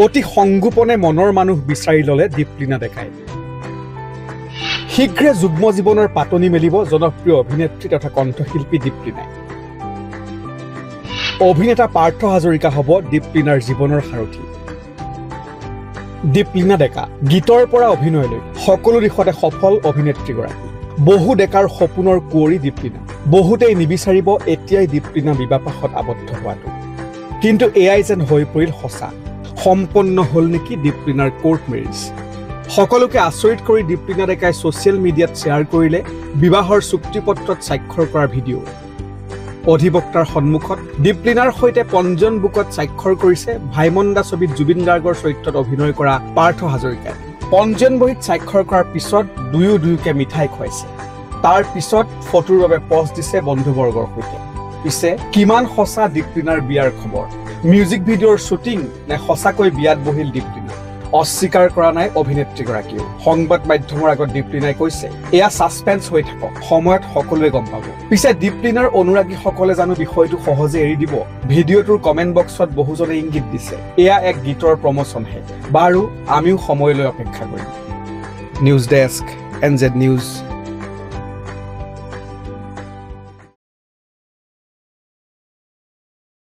অতি সংগোপনে মনৰ মানুহ বিচাৰি ল'লে দীপলিনা ডেকাই শীঘ্ৰে যুগ্ম জীৱনৰ পাতনি মেলিব জনপ্ৰিয় অভিনেত্ৰী তথা কণ্ঠশিল্পী দীপলিনাই অভিনেতা পাৰ্থ হাজৰিকা হ'ব দীপলিনাৰ জীৱনৰ সাৰথী দীপলিনা ডেকা গীতৰ পৰা অভিনয়লৈ সকলো দিশতে সফল অভিনেত্ৰীগৰাকী বহু ডেকাৰ সপোনৰ কুঁৱৰী দীপলিনা বহুতেই নিবিচাৰিব এতিয়াই দীপলিনা বিবাহপাশত আবদ্ধ হোৱাটো কিন্তু এয়াই যেন হৈ পৰিল সঁচা সম্পন্ন হ'ল নেকি দীপলিনাৰ কোৰ্ট মেৰেজ সকলোকে আচৰিত কৰি দীপলিনা ডেকাই ছ'চিয়েল মিডিয়াত শ্বেয়াৰ কৰিলে বিবাহৰ চুক্তিপত্ৰত স্বাক্ষৰ কৰাৰ ভিডিঅ' অধিবক্তাৰ সন্মুখত দীপলিনাৰ সৈতে পঞ্জন বুকত স্বাক্ষৰ কৰিছে ভাইমন্দা ছবিত জুবিন গাৰ্গৰ চৰিত্ৰত অভিনয় কৰা পাৰ্থ হাজৰিকাই পঞ্জন বহীত স্বাক্ষৰ কৰাৰ পিছত দুয়োকে মিঠাই খুৱাইছে তাৰ পিছত ফটোৰ বাবে পষ্ট দিছে বন্ধুবৰ্গৰ সৈতে পিছে কিমান সঁচা দীপলিনাৰ বিয়াৰ খবৰ মিউজিক ভিডিঅ'ৰ শ্বুটিং নে সঁচাকৈ বিয়াত বহিল দীপলিনা অস্বীকাৰ কৰা নাই অভিনেত্ৰীগৰাকীও সংবাদ মাধ্যমৰ আগত দীপলিনাই কৈছে এয়া ছাছপেন্স হৈ থাকক সময়ত সকলোৱে গম পাব পিছে দীপলিনাৰ অনুৰাগীসকলে জানো বিষয়টো সহজে এৰি দিব ভিডিঅ'টোৰ কমেণ্ট বক্সত বহুজনে ইংগিত দিছে এয়া এক গীতৰ প্ৰমোচনহে বাৰু আমিও সময়লৈ অপেক্ষা কৰিম নিউজ ডেস্ক NZ নিউজ